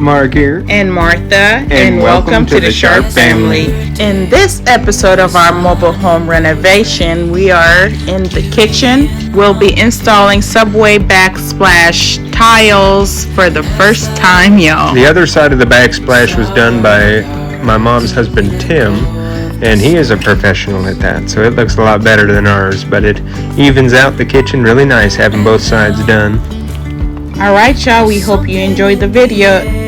Mark here. And Martha. And welcome to the Sharp family. In this episode of our mobile home renovation, we are in the kitchen. We'll be installing Subway Backsplash tiles for the first time, y'all. The other side of the backsplash was done by my mom's husband, Tim, and he is a professional at that, so it looks a lot better than ours, but it evens out the kitchen really nice having both sides done. Alright, y'all, we hope you enjoyed the video.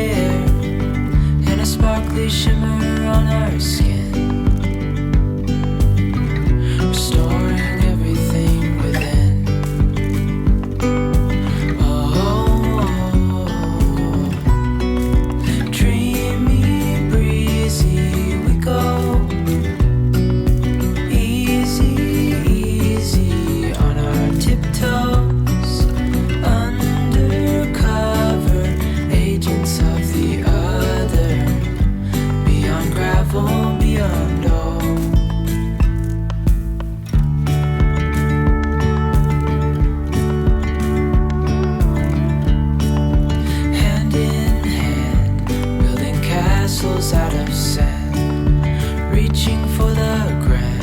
Out of sand, reaching for the grand.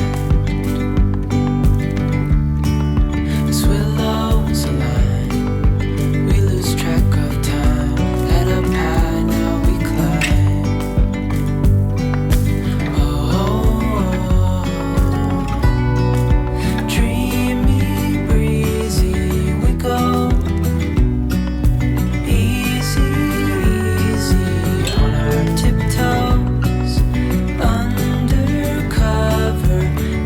As willows align, we lose track of time. Head up high, now we climb. Dreamy, breezy, we go. Easy, easy on our tiptoes. Undercover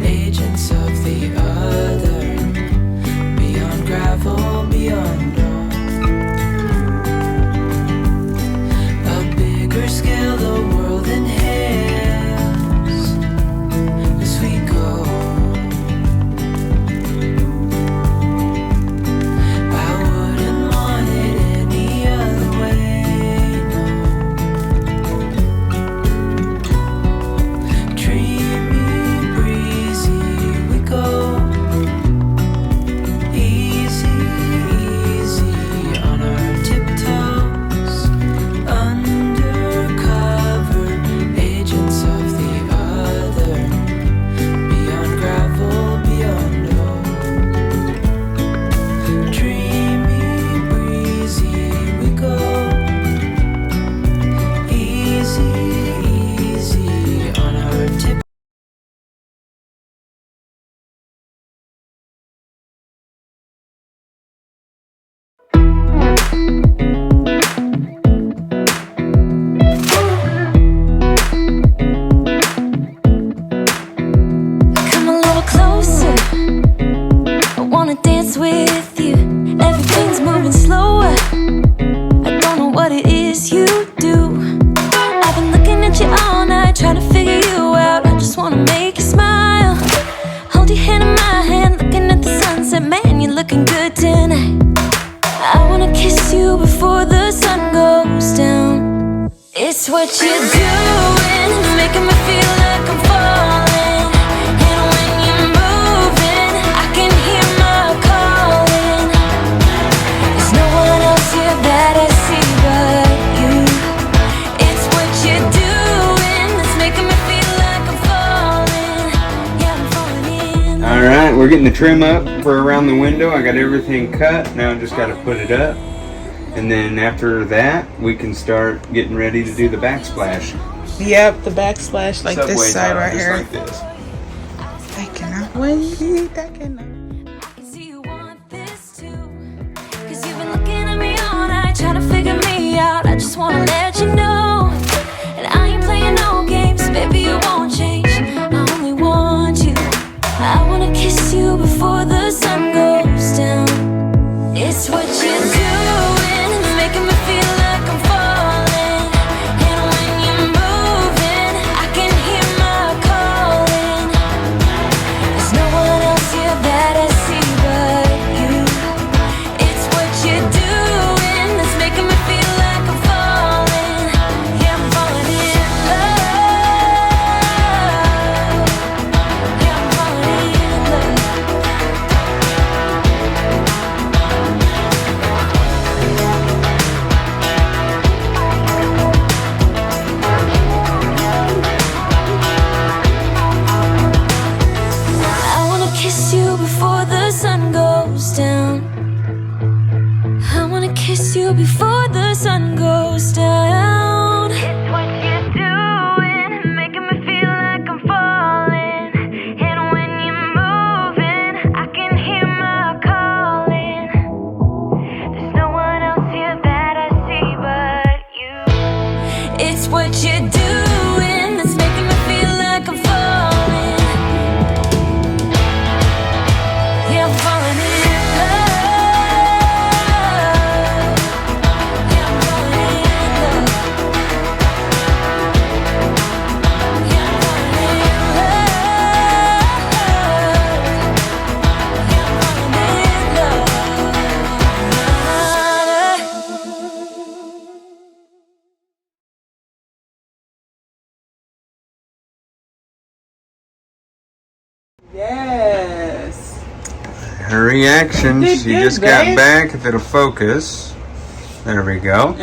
agents of the other. Beyond gravel, beyond all. A bigger scale the world inhales as we go. I wouldn't want it any other way, no. Dreamy, breezy, we go. Easy, easy on our tiptoes. Undercover agents of the other. Beyond gravel, beyond all. Dreamy, breezy, we go. Easy, easy on our tiptoes. Come a little closer. I wanna dance with you. Everything's moving slower. I don't know what it is you do. I've been looking at you all night, trying to figure you out. I just wanna make you smile. Hold your hand in my hand, looking at the sunset. Man, you're looking good tonight. I wanna kiss you before the sun goes down. It's what you're doing, making me feel like I'm falling. And when you're moving, I can hear my calling. There's no one else here that I see but you. It's what you're doing that's making me feel like I'm falling. Yeah, I'm falling in. Alright, we're getting the trim up for around the window. I got everything cut, now I just got to put it up. And then after that, we can start getting ready to do the backsplash. Yep, the backsplash like Subway this side tile, right just here. like this. I cannot wait. I cannot. I can see you want this too. Cause you've been looking at me all night, trying to figure me out. I just wanna let you know. And I ain't playing no games, baby, you won't change. I only want you. I wanna kiss you before the sun goes down. It's what you're doing, making me feel like I'm falling. And when you're moving, I can hear my calling. There's no one else here that Her reaction, Did she good, just got babe. back. If it'll focus. There we go.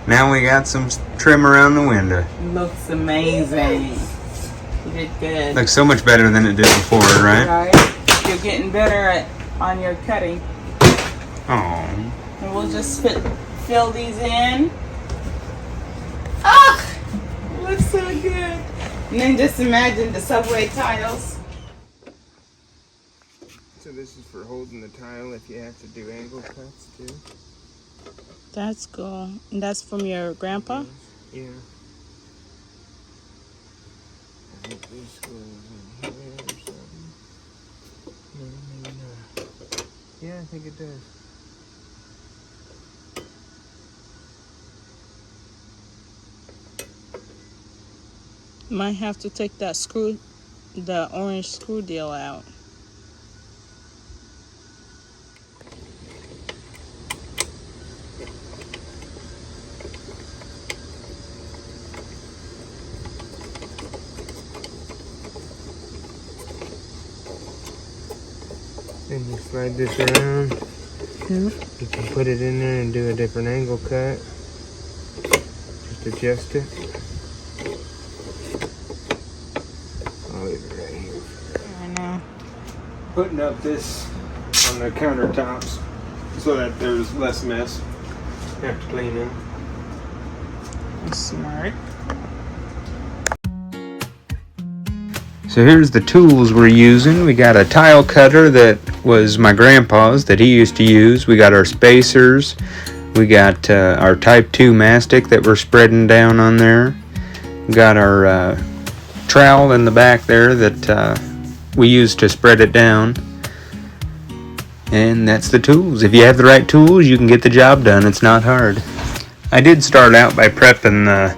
Now we got some trim around the window. Looks amazing. You did good. Looks so much better than it did before, right? Right? You're getting better on your cutting. Oh. And we'll just fill these in. Ah! Looks so good. And then just imagine the subway tiles. So this is for holding the tile if you have to do angle cuts too? That's cool. And that's from your grandpa? Yeah. I think this goes in here or something. Maybe not. Yeah, I think it does. Might have to take that screw, the orange screw deal out. Then you slide this around. Yeah. You can put it in there and do a different angle cut. Just adjust it. I'll leave it right here. I know. Putting up this on the countertops so that there's less mess. Have to clean them. That's smart. So here's the tools we're using. We got a tile cutter that was my grandpa's that he used to use. We got our spacers. We got our type 2 mastic that we're spreading down on there. We got our trowel in the back there that we use to spread it down. And that's the tools. If you have the right tools, you can get the job done. It's not hard. I did start out by prepping the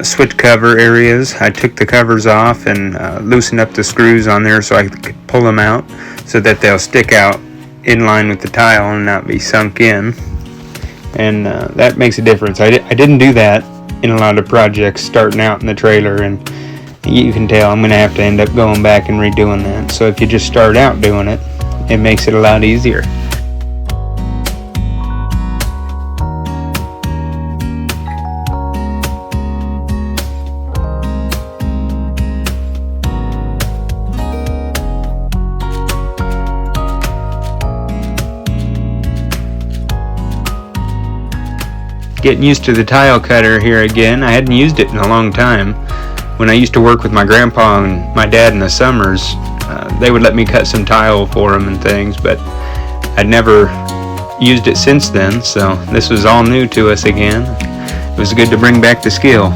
switch cover areas. I took the covers off and loosened up the screws on there so I could pull them out so that they'll stick out in line with the tile and not be sunk in. And that makes a difference. I didn't do that in a lot of projects starting out in the trailer, and you can tell I'm going to have to end up going back and redoing that. So if you just start out doing it, it makes it a lot easier. Getting used to the tile cutter here again. I hadn't used it in a long time. When I used to work with my grandpa and my dad in the summers, they would let me cut some tile for them and things, but I'd never used it since then, so this was all new to us again. It was good to bring back the skill.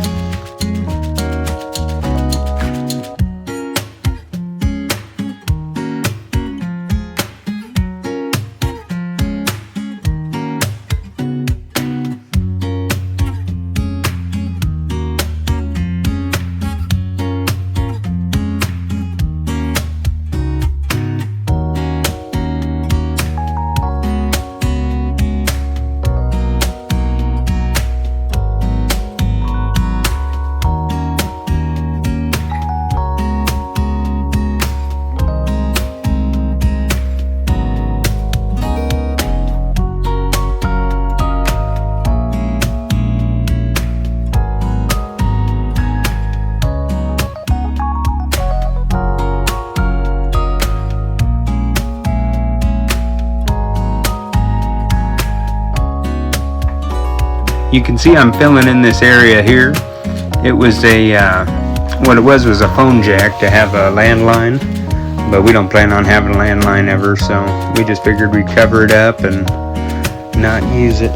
You can see I'm filling in this area here. It was what it was a phone jack to have a landline, but we don't plan on having a landline ever, so we just figured we'd cover it up and not use it.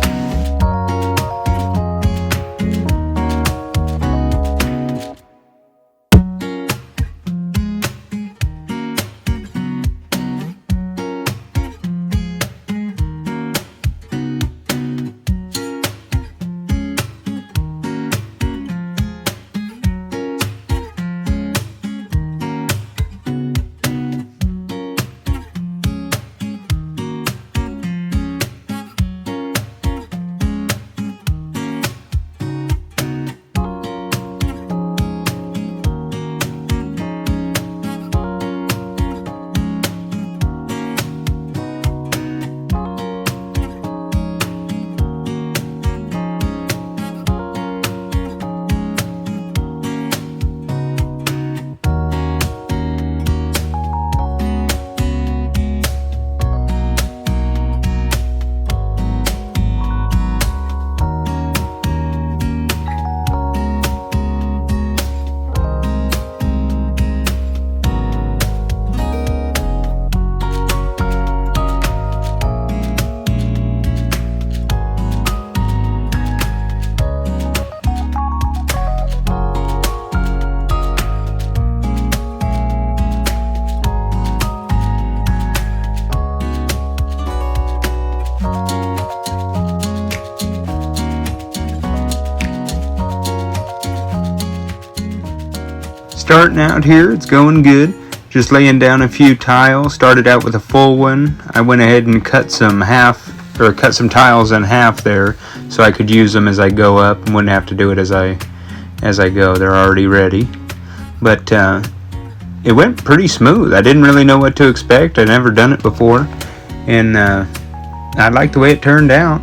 starting out here. It's going good. Just laying down a few tiles. Started out with a full one. I went ahead and cut some tiles in half there, so I could use them as I go up and wouldn't have to do it as I go. They're already ready. But it went pretty smooth. I didn't really know what to expect. I'd never done it before, and I like the way it turned out.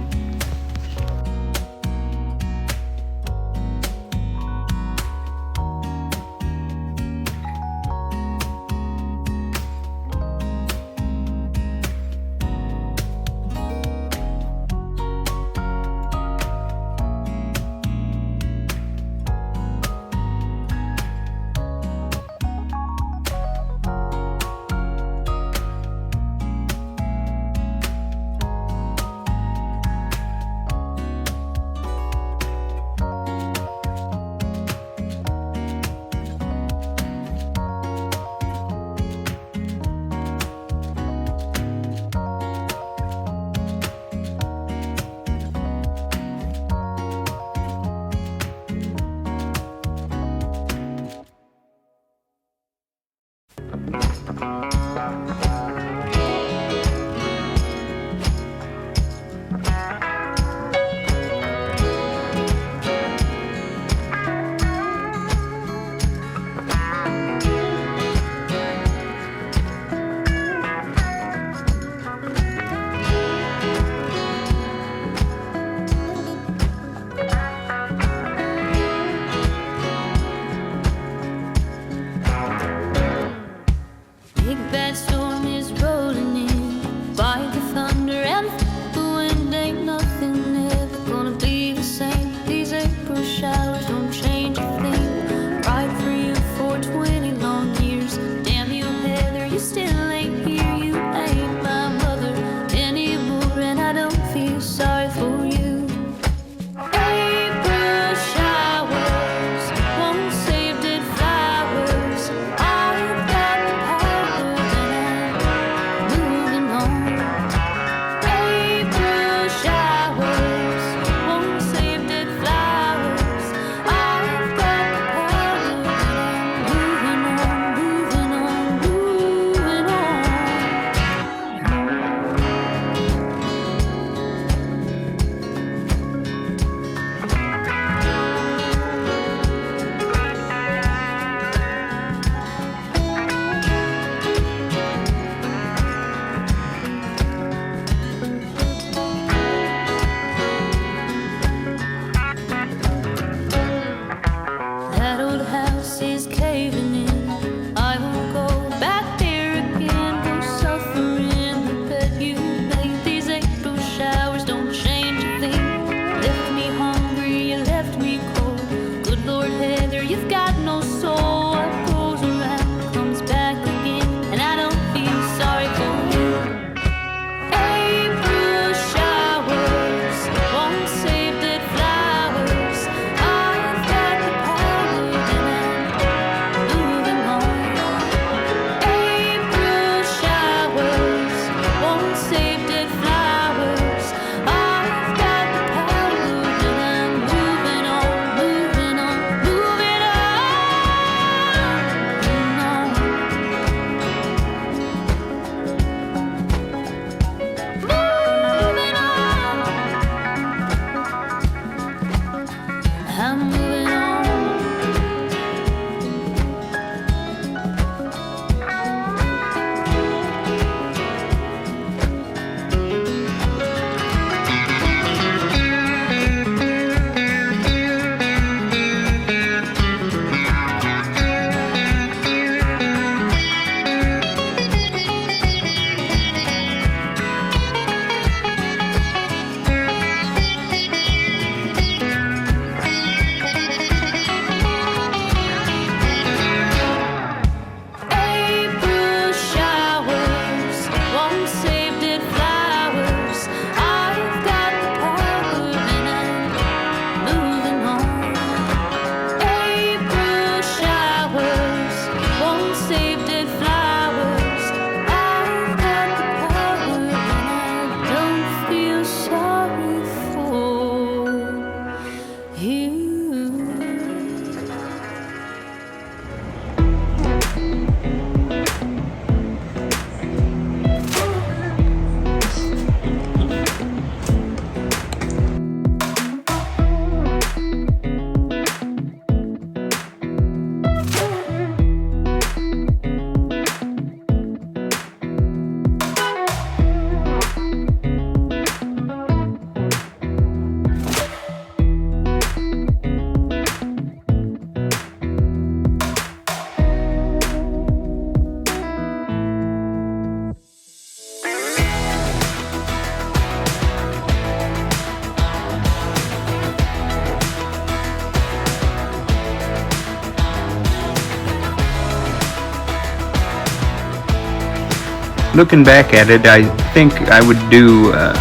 looking back at it, I think I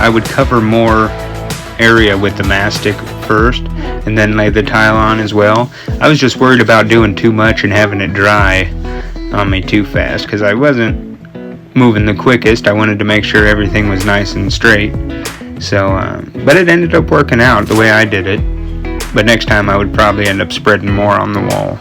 would cover more area with the mastic first and then lay the tile on as well. I was just worried about doing too much and having it dry on me too fast because I wasn't moving the quickest. I wanted to make sure everything was nice and straight. So, but it ended up working out the way I did it. But next time I would probably end up spreading more on the wall.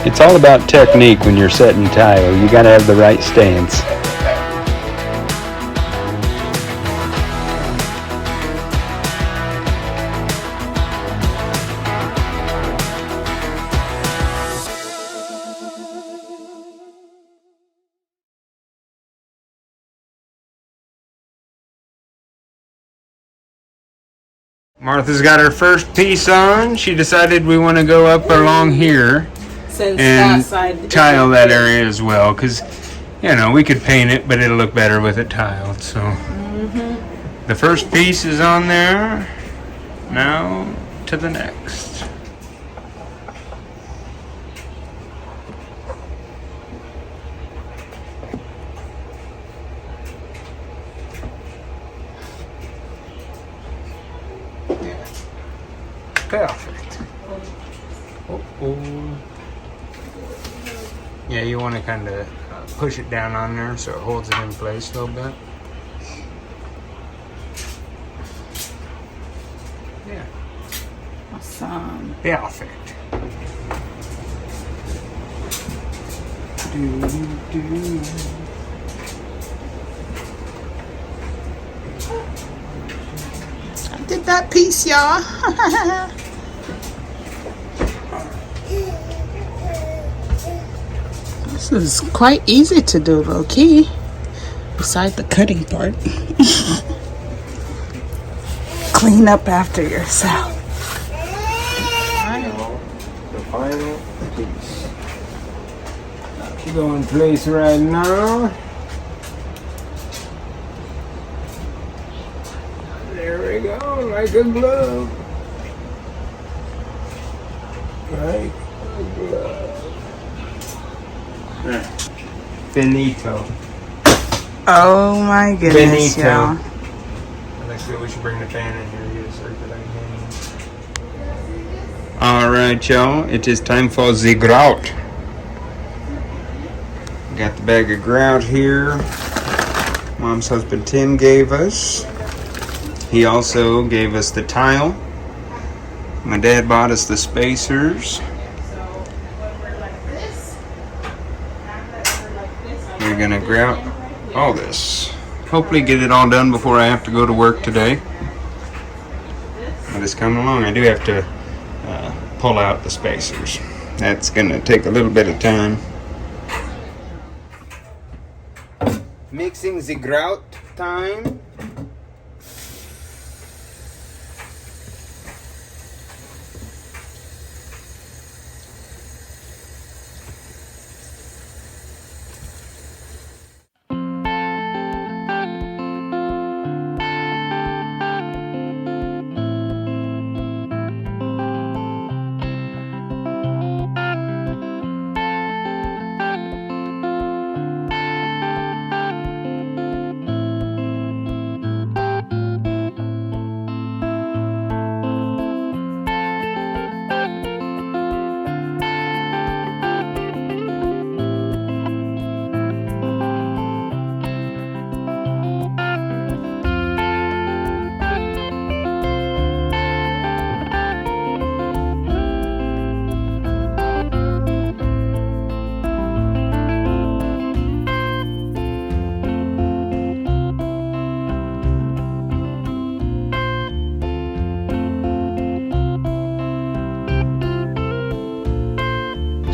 It's all about technique when you're setting tile. You gotta have the right stance. Martha's got her first piece on. She decided we want to go up along here and tile that area as well, because we could paint it, but it'll look better with it tiled. So the first piece is on there. Now to the next. Perfect. Yeah, you want to kind of push it down on there so it holds it in place a little bit. Yeah. Awesome. Perfect. I did that piece, y'all. This is quite easy to do, low key. Besides the cutting part. Clean up after yourself. The final piece. Should go in place right now. There we go, like a glove. Like a glove. Finito. Oh my goodness, Finito. y'all. Actually, we should bring the fan in here and get a circulating hand. Alright, y'all. It is time for the grout. Got the bag of grout here. Mom's husband Tim gave us. He also gave us the tile. My dad bought us the spacers. We're gonna grout all this. Hopefully get it all done before I have to go to work today. But it's coming along. I do have to pull out the spacers. That's gonna take a little bit of time. Mixing the grout time.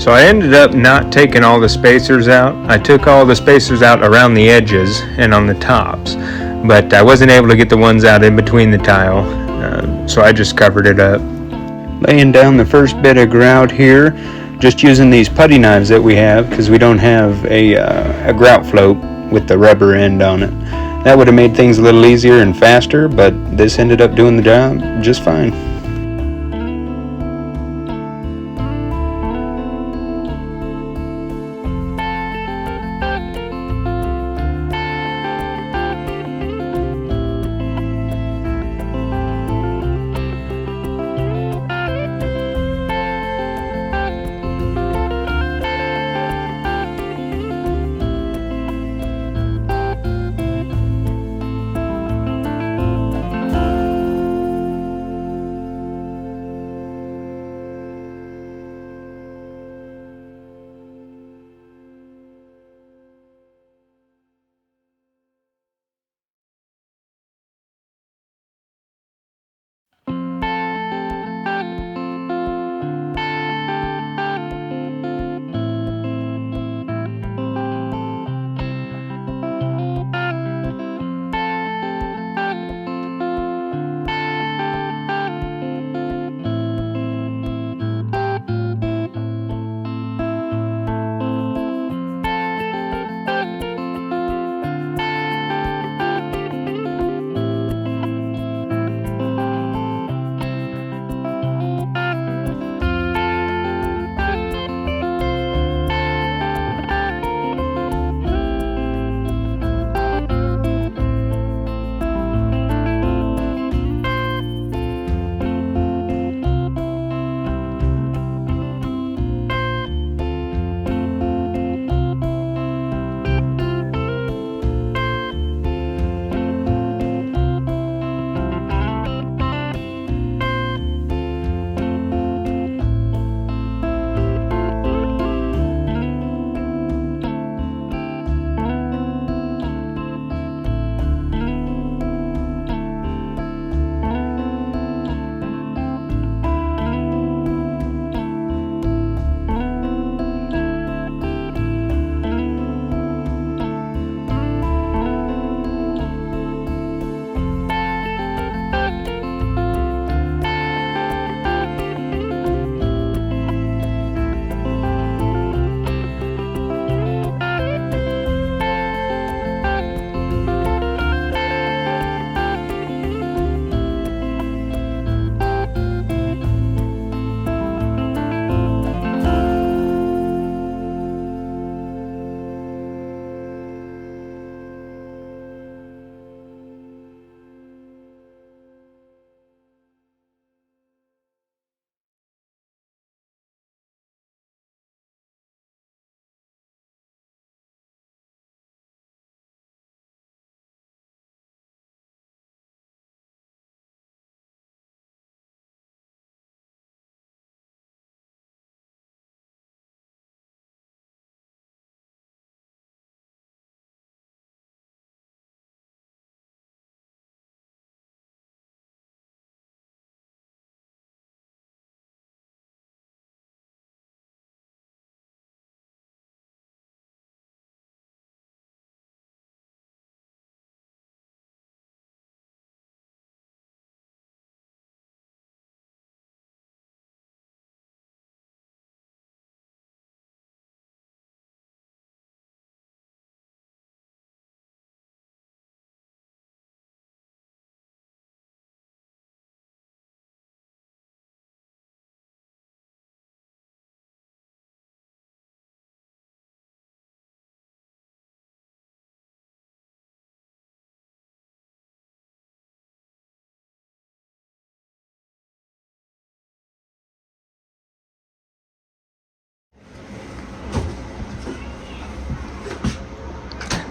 So I ended up not taking all the spacers out. I took all the spacers out around the edges and on the tops, but I wasn't able to get the ones out in between the tile, so I just covered it up. Laying down the first bit of grout here, just using these putty knives that we have, because we don't have a grout float with the rubber end on it. That would have made things a little easier and faster, but this ended up doing the job just fine.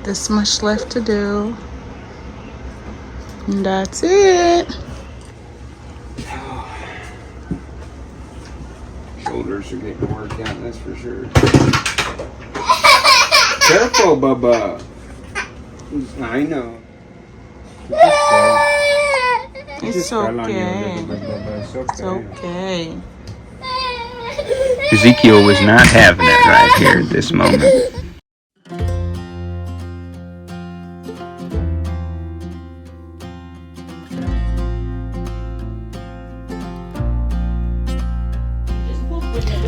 This much left to do. And that's it. Shoulders are getting worked out, that's for sure. Careful, Bubba. I know. It's okay. It's okay. Ezekiel was not having it right here at this moment.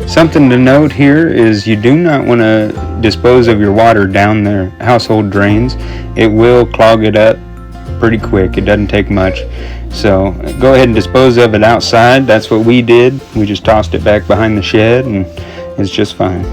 Something to note here is you do not want to dispose of your water down the household drains. It will clog it up pretty quick. It doesn't take much. So go ahead and dispose of it outside. That's what we did. We just tossed it back behind the shed and it's just fine.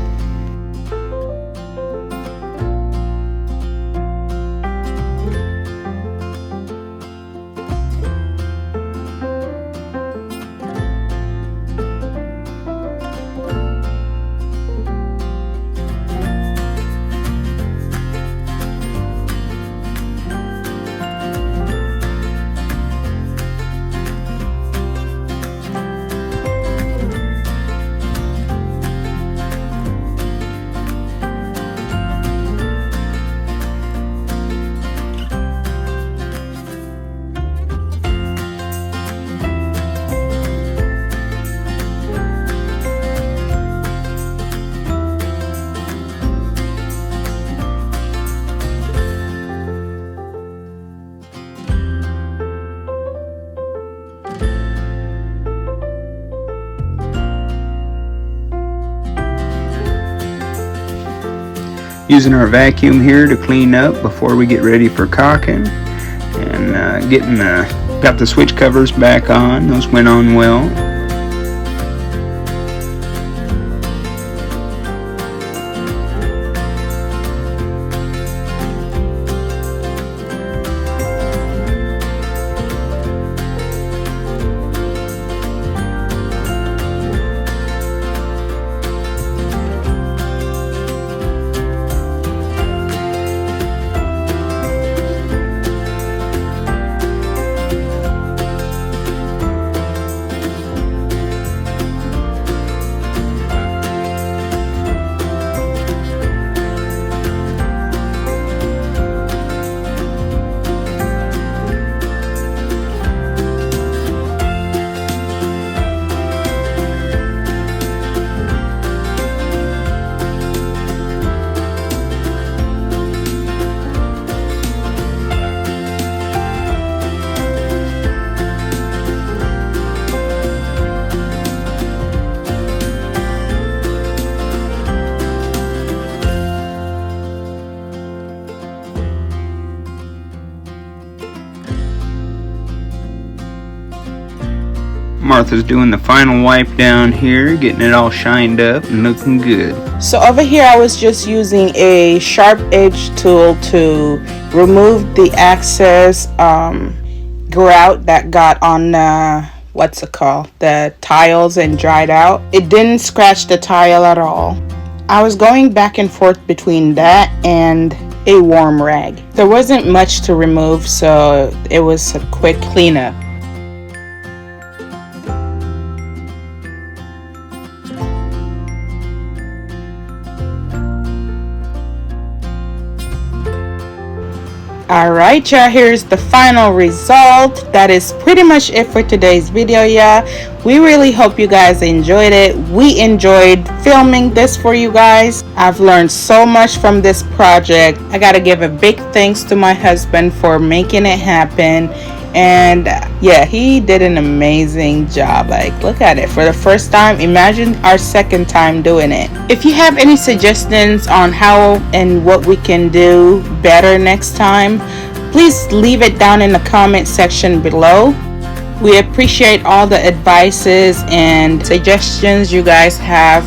Using our vacuum here to clean up before we get ready for caulking, and got the switch covers back on. Those went on well. Martha's doing the final wipe down here, getting it all shined up and looking good. So over here I was just using a sharp edge tool to remove the excess grout that got on the tiles and dried out. It didn't scratch the tile at all. I was going back and forth between that and a warm rag. There wasn't much to remove, so it was a quick cleanup. Alright y'all, here's the final result. That is pretty much it for today's video, y'all. We really hope you guys enjoyed it. We enjoyed filming this for you guys. I've learned so much from this project. I gotta give a big thanks to my husband for making it happen. And yeah, he did an amazing job. Like, look at it. For the first time, imagine our second time doing it. If you have any suggestions on how and what we can do better next time, please leave it down in the comment section below. We appreciate all the advices and suggestions you guys have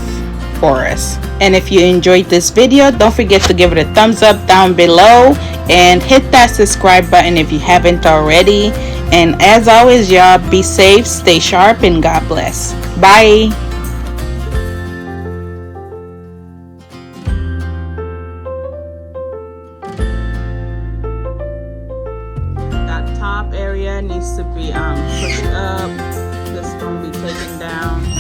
for us. And if you enjoyed this video, don't forget to give it a thumbs up down below and hit that subscribe button if you haven't already. And as always, y'all, be safe, stay sharp, and God bless. Bye. That top area needs to be pushed up. This one be taken down.